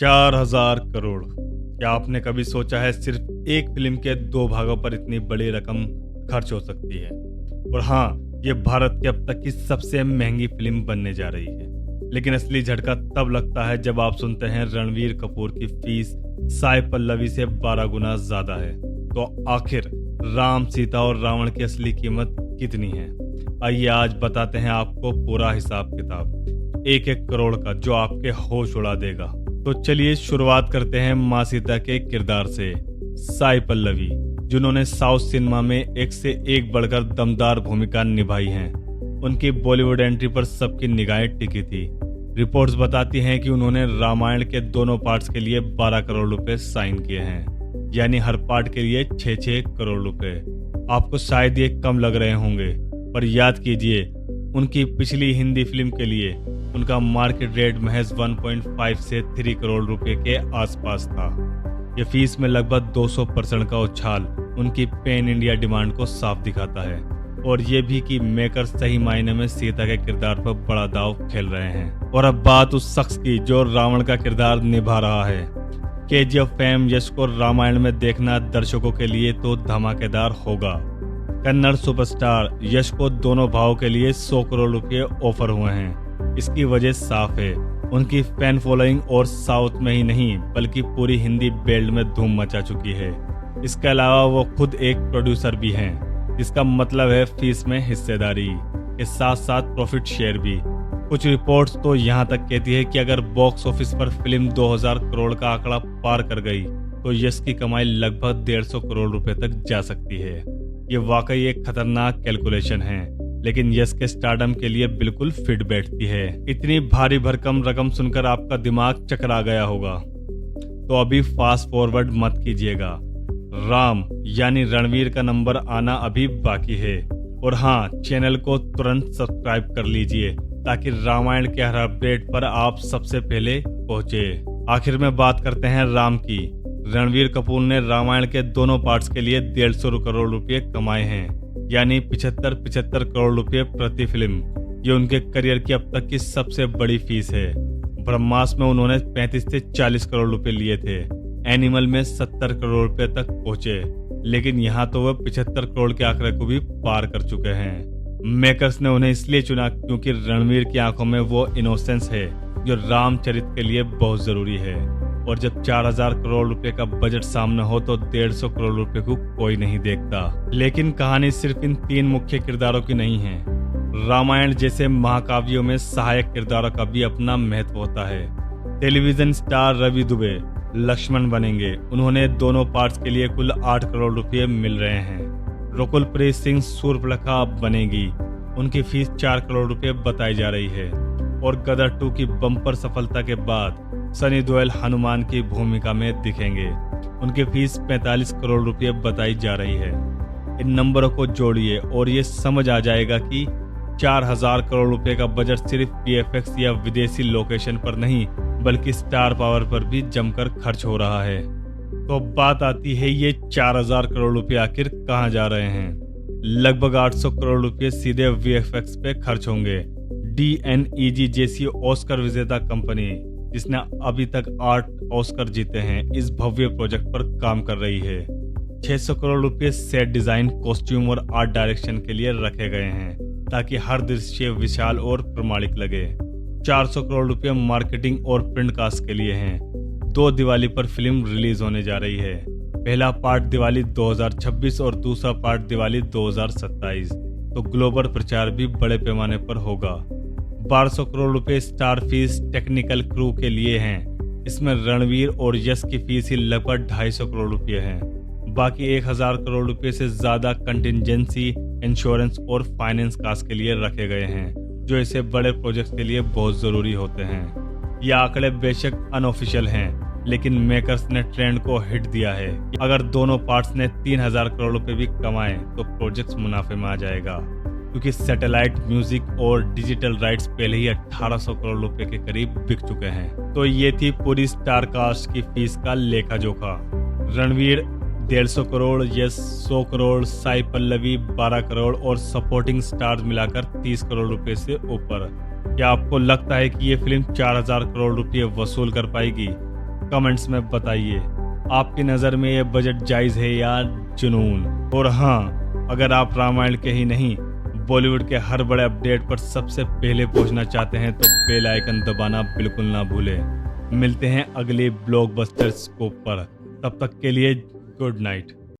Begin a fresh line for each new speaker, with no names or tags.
4,000 करोड़। क्या आपने कभी सोचा है सिर्फ एक फिल्म के 2 भागों पर इतनी बड़ी रकम खर्च हो सकती है? और हाँ, ये भारत की अब तक की सबसे महंगी फिल्म बनने जा रही है। लेकिन असली झटका तब लगता है जब आप सुनते हैं रणवीर कपूर की फीस साई पल्लवी से 12 गुना ज्यादा है। तो आखिर राम, सीता और रावण की असली कीमत कितनी है? आइए आज बताते हैं आपको पूरा हिसाब किताब, एक एक करोड़ का, जो आपके होश उड़ा देगा। तो चलिए शुरुआत करते हैं माँ सीता के किरदार से। साई पल्लवी, जिन्होंने साउथ सिनेमा में एक से एक बढ़कर दमदार भूमिका निभाई है। उनकी बॉलीवुड एंट्री पर सबकी निगाहें टिकी थी। रिपोर्ट्स बताती हैं कि उन्होंने रामायण के दोनों पार्ट्स के लिए 12 करोड़ रुपए साइन किए हैं, यानी हर पार्ट के लिए 6-6 करोड़ रुपए। आपको शायद ये कम लग रहे होंगे, पर याद कीजिए, उनकी पिछली हिंदी फिल्म के लिए उनका मार्केट रेट महज 1.5 से 3 करोड़ रुपए के आसपास था। ये फीस में लगभग 200% का उछाल उनकी पैन इंडिया डिमांड को साफ दिखाता है, और ये भी कि मेकर सही मायने में सीता के किरदार पर बड़ा दांव खेल रहे हैं। और अब बात उस शख्स की जो रावण का किरदार निभा रहा है। केजीएफ फेम यश को रामायण में देखना दर्शकों के लिए तो धमाकेदार होगा। कन्नड़ सुपरस्टार यश को दोनों भावों के लिए 100 करोड़ रुपए ऑफर हुए हैं। इसकी वजह साफ है, उनकी फैन फॉलोइंग और साउथ में ही नहीं बल्कि पूरी हिंदी बेल्ट में धूम मचा चुकी है। इसके अलावा वो खुद एक प्रोड्यूसर भी हैं, इसका मतलब है फीस में हिस्सेदारी के साथ साथ प्रॉफिट शेयर भी। कुछ रिपोर्ट्स तो यहाँ तक कहती है कि अगर बॉक्स ऑफिस पर फिल्म 2000 करोड़ का आंकड़ा पार कर गई तो यश की कमाई लगभग 150 करोड़ रुपए तक जा सकती है। ये वाकई एक खतरनाक कैलकुलेशन है, लेकिन यश के स्टारडम के लिए बिल्कुल फिट बैठती है। इतनी भारी भरकम रकम सुनकर आपका दिमाग चकरा गया होगा, तो अभी फास्ट फॉरवर्ड मत कीजिएगा। राम यानी रणवीर का नंबर आना अभी बाकी है। और हाँ, चैनल को तुरंत सब्सक्राइब कर लीजिए ताकि रामायण के हर अपडेट पर आप सबसे पहले पहुंचे। आखिर में बात करते हैं राम की। रणवीर कपूर ने रामायण के दोनों पार्ट्स के लिए 150 करोड़ रुपए कमाए हैं, यानी 75 करोड़ रुपए प्रति फिल्म। ये उनके करियर की अब तक की सबसे बड़ी फीस है। ब्रह्मास्त्र में उन्होंने 35 से 40 करोड़ रुपए लिए थे, एनिमल में 70 करोड़ रुपए तक पहुंचे, लेकिन यहाँ तो वह 75 करोड़ के आंकड़े को भी पार कर चुके हैं। मेकर्स ने उन्हें इसलिए चुना क्योंकि रणवीर की आंखों में वो इनोसेंस है जो रामचरित के लिए बहुत जरूरी है। और जब 4000 करोड़ रुपए का बजट सामने हो तो 150 करोड़ रुपए को कोई नहीं देखता। लेकिन कहानी सिर्फ इन 3 मुख्य किरदारों की नहीं है। रामायण जैसे महाकाव्यों में सहायक किरदारों का भी अपना महत्व होता है। टेलीविजन स्टार रवि दुबे लक्ष्मण बनेंगे। उन्होंने दोनों पार्ट्स के लिए कुल 8 करोड़ रुपए मिल रहे हैं। रकुल प्रीत सिंह शूर्पणखा बनेगी। उनकी फीस 4 करोड़ रुपए बताई जा रही है। और गदर 2 की बम्पर सफलता के बाद सनी देओल हनुमान की भूमिका में दिखेंगे। उनकी फीस 45 करोड़ रुपए बताई जा रही है। इन नंबरों को जोड़िए और ये समझ आ जाएगा कि 4000 करोड़ रुपए का बजट सिर्फ वीएफएक्स या विदेशी लोकेशन पर नहीं बल्कि स्टार पावर पर भी जमकर खर्च हो रहा है। तो बात आती है, ये 4000 करोड़ रुपए आखिर कहाँ जा रहे हैं? लगभग 800 करोड़ रुपए सीधे वीएफएक्स पे खर्च होंगे। DNEG जैसी ऑस्कर विजेता कंपनी, जिसने अभी तक 8 ऑस्कर जीते हैं, इस भव्य प्रोजेक्ट पर काम कर रही है। 600 करोड़ रुपए सेट डिजाइन, कॉस्ट्यूम और आर्ट डायरेक्शन के लिए रखे गए हैं ताकि हर दृश्य विशाल और प्रमाणिक लगे। 400 करोड़ रुपए मार्केटिंग और प्रिंट कास्ट के लिए हैं। 2 दिवाली पर फिल्म रिलीज होने जा रही है। पहला पार्ट दिवाली 2026 और दूसरा पार्ट दिवाली 2027। तो ग्लोबल प्रचार भी बड़े पैमाने पर होगा। 1200 करोड़ रुपए स्टार फीस टेक्निकल क्रू के लिए हैं। इसमें रणवीर और यश की फीस ही लगभग 250 करोड़ रुपए है। बाकी 1000 करोड़ रुपए से ज्यादा कंटिजेंसी, इंश्योरेंस और फाइनेंस कास्ट के लिए रखे गए हैं, जो ऐसे बड़े प्रोजेक्ट के लिए बहुत जरूरी होते हैं। ये आंकड़े बेशक अनऑफिशियल हैं, लेकिन मेकर्स ने ट्रेंड को हिट दिया है। अगर दोनों पार्ट्स ने 3000 करोड़ रुपए भी कमाए तो प्रोजेक्ट मुनाफे में आ जाएगा, क्योंकि सैटेलाइट, म्यूजिक और डिजिटल राइट्स पहले ही 1800 करोड़ रुपए के करीब बिक चुके हैं। तो ये थी पूरी स्टार कास्ट की फीस का लेखा जोखा। रणवीर 150 करोड़, यश 100 करोड़, साई पल्लवी 12 करोड़ और सपोर्टिंग स्टार्स मिलाकर 30 करोड़ रुपए से ऊपर। क्या आपको लगता है कि ये फिल्म 4000 करोड़ रुपए वसूल कर पाएगी? कमेंट्स में बताइए, आपकी नज़र में ये बजट जायज़ है या जुनून। और हाँ, अगर आप रामायण के ही नहीं बॉलीवुड के हर बड़े अपडेट पर सबसे पहले पहुंचना चाहते हैं तो बेल आइकन दबाना बिल्कुल ना भूलें। मिलते हैं अगले ब्लॉकबस्टर स्कोप पर, तब तक के लिए गुड नाइट।